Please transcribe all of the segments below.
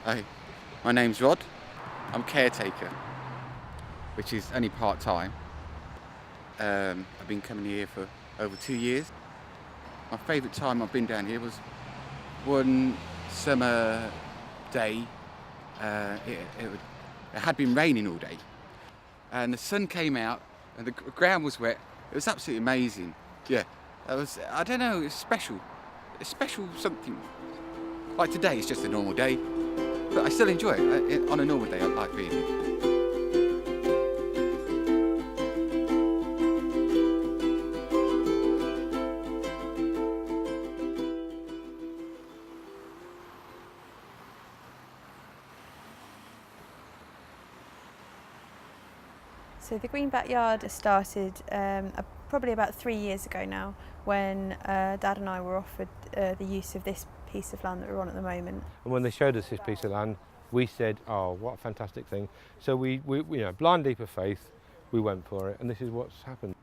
Hi, my name's Rod. I'm caretaker, which is only part-time. I've been coming here for over 2 years. My favourite time I've been down here was one summer day. It had been raining all day, and the sun came out, and the ground was wet. It was absolutely amazing. Yeah, I don't know, it's special. It's special something. Like today, it's just a normal day, but I still enjoy it. On a normal day, I like being here. So the Green Backyard started probably about 3 years ago now, when Dad and I were offered the use of this piece of land that we're on at the moment. And when they showed us this piece of land, we said, oh, what a fantastic thing. So we blind leap of faith, we went for it, and this is what's happened.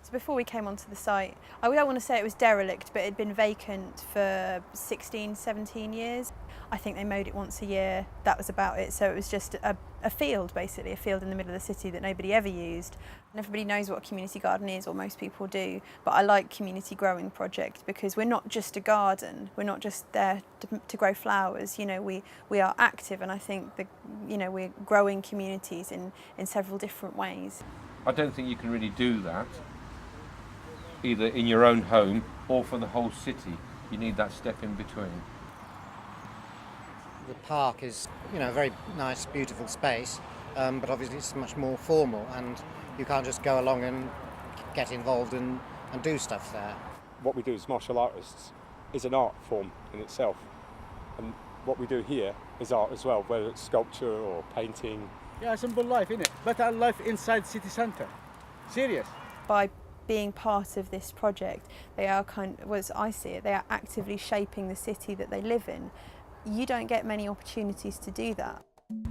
So before we came onto the site, I don't want to say it was derelict, but it had been vacant for 16, 17 years. I think they mowed it once a year, that was about it. So it was just a field, basically, a field in the middle of the city that nobody ever used. And everybody knows what a community garden is, or most people do, but I like community growing projects because we're not just a garden, we're not just there to grow flowers, we are active, and I think that, we're growing communities in several different ways. I don't think you can really do that either in your own home or for the whole city. You need that step in between. The park is, a very nice, beautiful space, but obviously it's much more formal, and you can't just go along and get involved and do stuff there. What we do as martial artists is an art form in itself, and what we do here is art as well, whether it's sculpture or painting. Yeah, simple life, innit? Better life inside city centre. Serious. By being part of this project, they are as I see it, they are actively shaping the city that they live in. You don't get many opportunities to do that.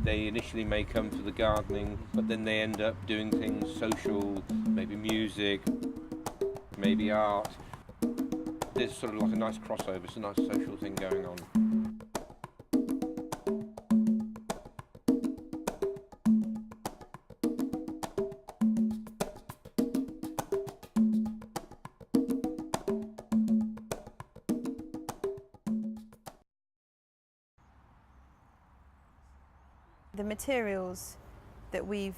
They initially may come for the gardening, but then they end up doing things social, maybe music, maybe art. There's sort of like a nice crossover, it's a nice social thing going on. The materials that we've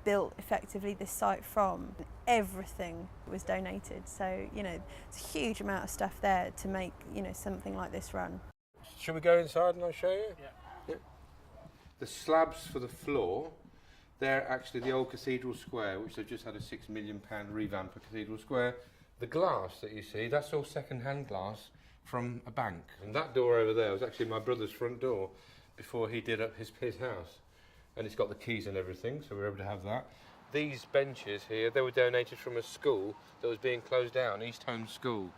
built effectively this site from, everything was donated. So, it's a huge amount of stuff there to make, something like this run. Shall we go inside and I'll show you? Yeah. The slabs for the floor, they're actually the old Cathedral Square, which they've just had a £6 million revamp of Cathedral Square. The glass that you see, that's all second-hand glass from a bank. And that door over there was actually my brother's front door before he did up his house. And it's got the keys and everything, so we're able to have that. These benches here, they were donated from a school that was being closed down, East Home School.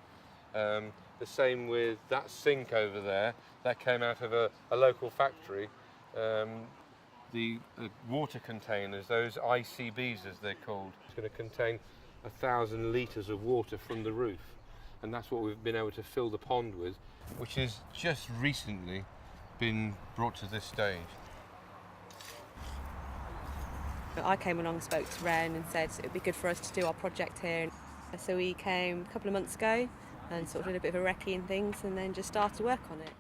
The same with that sink over there, that came out of a local factory. The water containers, those ICBs as they're called, it's going to contain 1,000 litres of water from the roof. And that's what we've been able to fill the pond with, which has just recently been brought to this stage. I came along and spoke to Ren and said it would be good for us to do our project here. So we came a couple of months ago and sort of did a bit of a recce and things, and then just started work on it.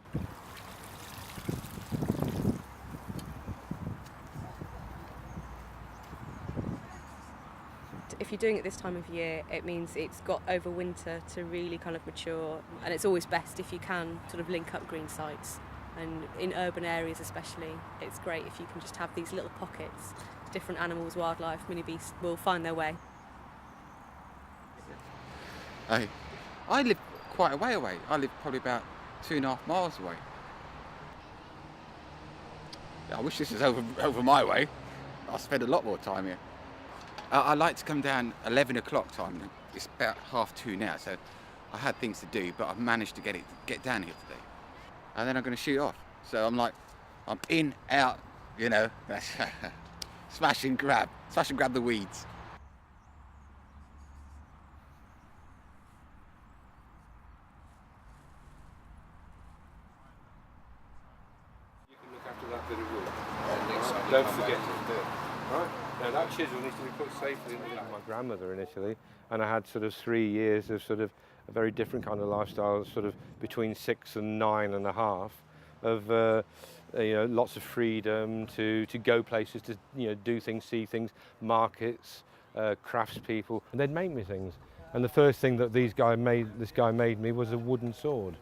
If you're doing it this time of year, it means it's got over winter to really kind of mature, and it's always best if you can sort of link up green sites. And in urban areas especially, it's great if you can just have these little pockets. Different animals, wildlife, mini beasts will find their way. I live quite a way away. I live probably about 2.5 miles away. I wish this was over my way. I spend a lot more time here. I like to come down 11 o'clock time. It's about 1:30 now, so I had things to do, but I've managed to get down here today. And then I'm going to shoot off. So I'm in, out, smash and grab the weeds. bit of wood. Don't forget it. Right. Now that chisel needs to be put safely in the ground. My grandmother in Italy, and I had sort of 3 years of sort of a very different kind of lifestyle, sort of between 6 and 9.5, of lots of freedom to go places, to do things, see things, markets, craftspeople, and they'd make me things. And the first thing that this guy made me was a wooden sword.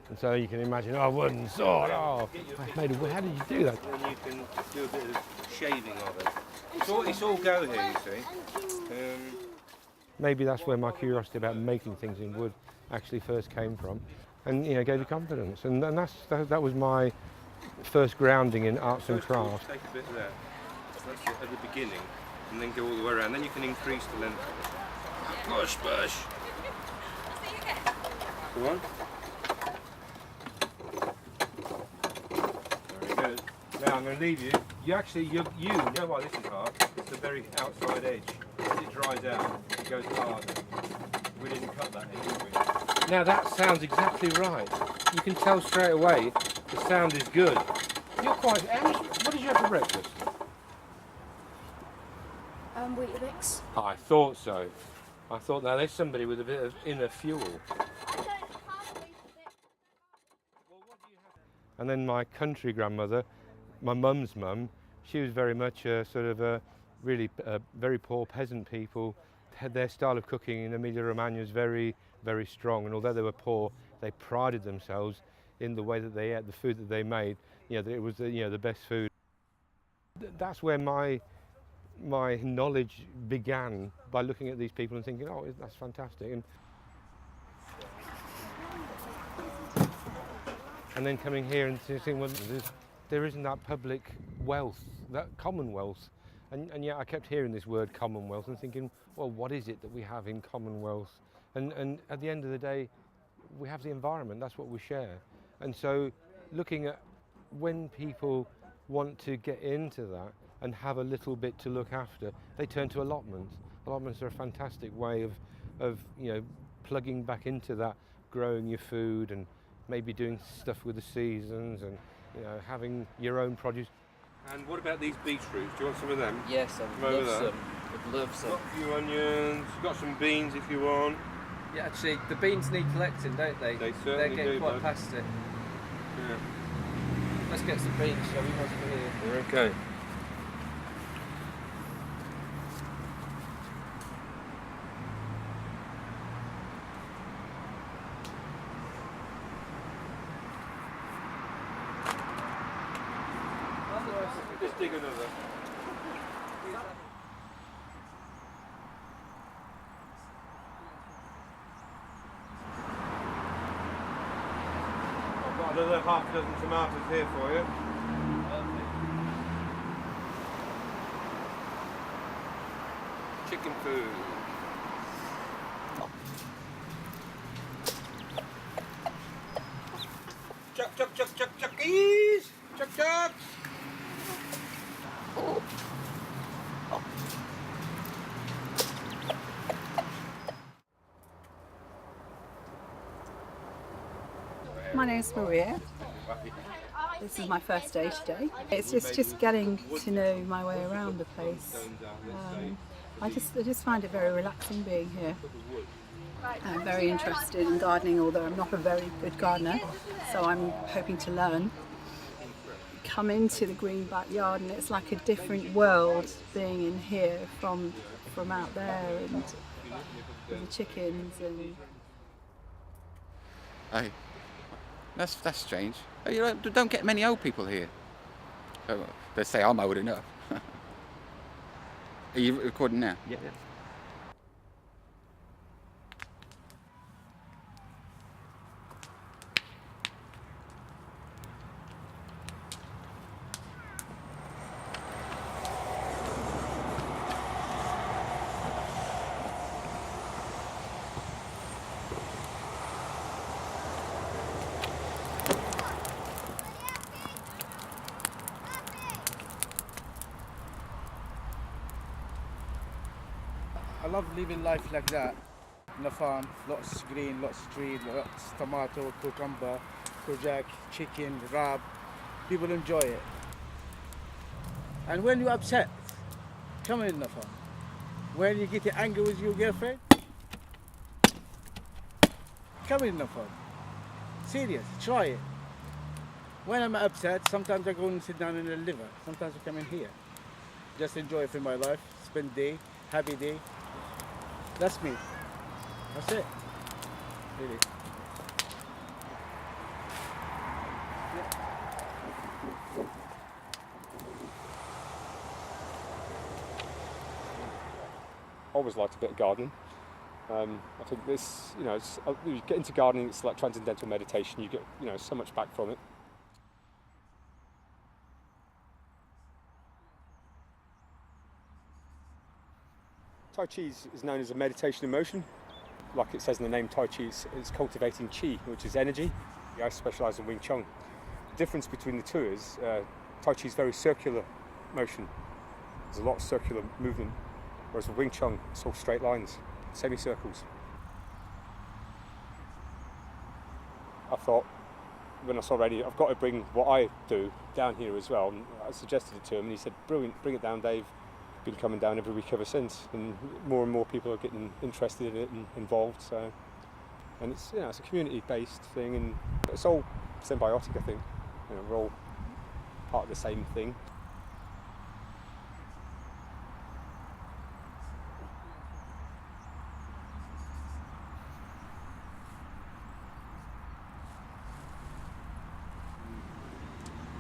And so you can imagine, wooden sword, I made a wood. How did you do that? And you can do a bit of shaving of it. It's all go here, you see. Maybe that's where my curiosity about making things in wood actually first came from, and gave me confidence. And that was my first grounding in arts and crafts. Take a bit there. That's at the beginning, and then go all the way around. Then you can increase the length of it. Push. Go on. Very good. Now I'm going to leave you. You know why this is hard. It's the very outside edge. As it dries out, it goes harder. We didn't cut that edge, did we? Now that sounds exactly right. You can tell straight away the sound is good. What did you have for breakfast? Weetabix. I thought so. I thought now there's somebody with a bit of inner fuel. And then my country grandmother, my mum's mum, she was very much a sort of a really very poor peasant people. Their style of cooking in Emilia-Romagna was very, very strong, and although they were poor, they prided themselves in the way that they ate the food that they made. That it was the best food. That's where my knowledge began, by looking at these people and thinking, that's fantastic. And then coming here and thinking, well, there isn't that public wealth, that commonwealth. And yet I kept hearing this word commonwealth and thinking, well, what is it that we have in commonwealth? And at the end of the day, we have the environment, that's what we share. And so looking at when people want to get into that and have a little bit to look after, they turn to allotments. Allotments are a fantastic way of plugging back into that, growing your food and maybe doing stuff with the seasons and having your own produce. And what about these beetroots? Do you want some of them? Yes, I'd love some. I'd love some. Got a few onions, got some beans if you want. Yeah, actually, the beans need collecting, don't they? They certainly They're getting do, quite bud. past it. Yeah. Let's get some beans, shall we? Once we're here. Okay. Just dig another. I've got another half dozen tomatoes here for you. Chicken food. Chuckies! Chucks! My name's Maria. This is my first day today. It's just getting to know my way around the place. I just find it very relaxing being here. I'm very interested in gardening, although I'm not a very good gardener, so I'm hoping to learn. Come into the green backyard and it's like a different world being in here from out there, and with the chickens and. Hey, that's strange. You don't get many old people here. They say I'm old enough. Are you recording now? Yeah. I love living life like that. On the farm, lots of green, lots of trees, lots of tomato, cucumber, kojak, chicken, rab. People enjoy it. And when you're upset, come in the farm. When you get angry with your girlfriend, come in the farm. Serious, try it. When I'm upset, sometimes I go and sit down in the liver. Sometimes I come in here. Just enjoy for my life, spend day, happy day. That's me. That's it. Really. Always liked a bit of gardening. I think this, you get into gardening, it's like transcendental meditation. You get, so much back from it. Tai Chi is known as a meditation in motion. Like it says in the name, Tai Chi is cultivating Qi, which is energy. I specialise in Wing Chun. The difference between the two is Tai Chi is very circular motion. There's a lot of circular movement, whereas with Wing Chun, it's all straight lines, semicircles. I thought, when I saw Rennie, I've got to bring what I do down here as well. And I suggested it to him, and he said, "Brilliant, bring it down, Dave." Been coming down every week ever since, and more people are getting interested in it and involved. So, and it's it's a community-based thing, and it's all symbiotic. I think we're all part of the same thing.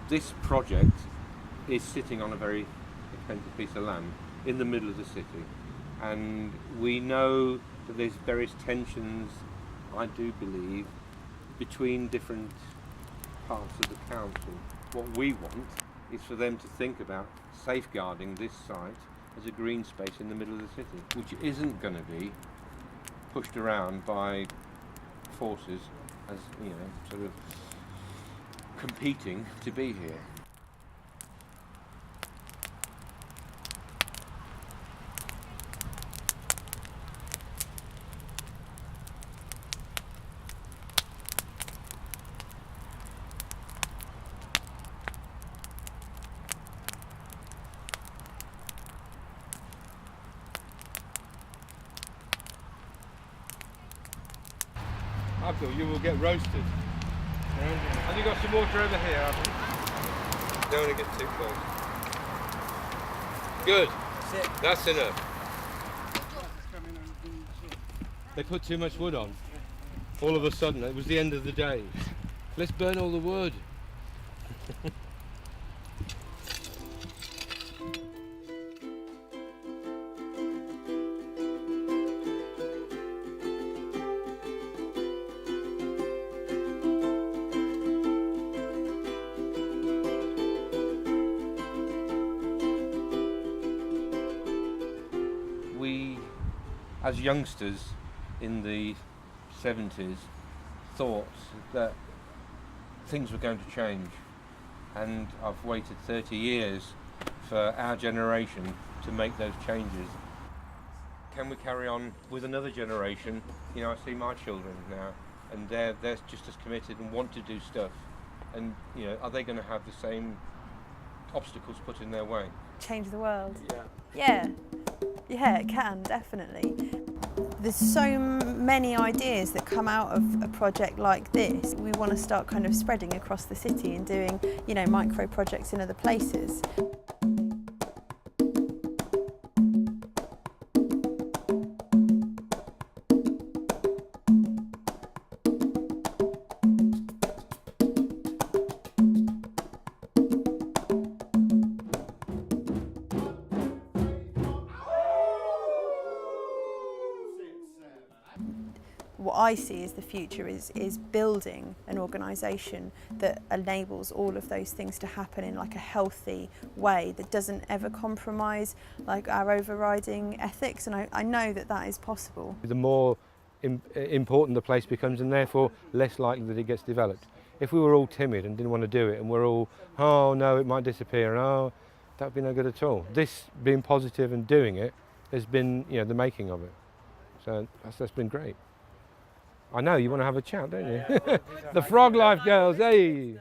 This project is sitting on a very expensive piece of land in the middle of the city, and we know that there's various tensions, I do believe, between different parts of the council. What we want is for them to think about safeguarding this site as a green space in the middle of the city, which isn't going to be pushed around by forces as sort of competing to be here. I feel you will get roasted. And you've got some water over here, haven't you? Don't want to get too close. Good. That's enough. They put too much wood on. All of a sudden, it was the end of the day. Let's burn all the wood. We, as youngsters in the 70s, thought that things were going to change, and I've waited 30 years for our generation to make those changes. Can we carry on with another generation? I see my children now, and they're just as committed and want to do stuff, and are they going to have the same obstacles put in their way? Change the world. Yeah. Yeah, it can, definitely. There's so many ideas that come out of a project like this. We want to start kind of spreading across the city and doing, micro projects in other places. What I see as the future is building an organisation that enables all of those things to happen in like a healthy way that doesn't ever compromise like our overriding ethics, and I know that is possible. The more important the place becomes, and therefore less likely that it gets developed. If we were all timid and didn't want to do it, and we're all, oh no, it might disappear, and oh, that'd be no good at all. This being positive and doing it has been, the making of it. So that's been great. I know, you want to have a chat, don't you? The frog life girls, hey!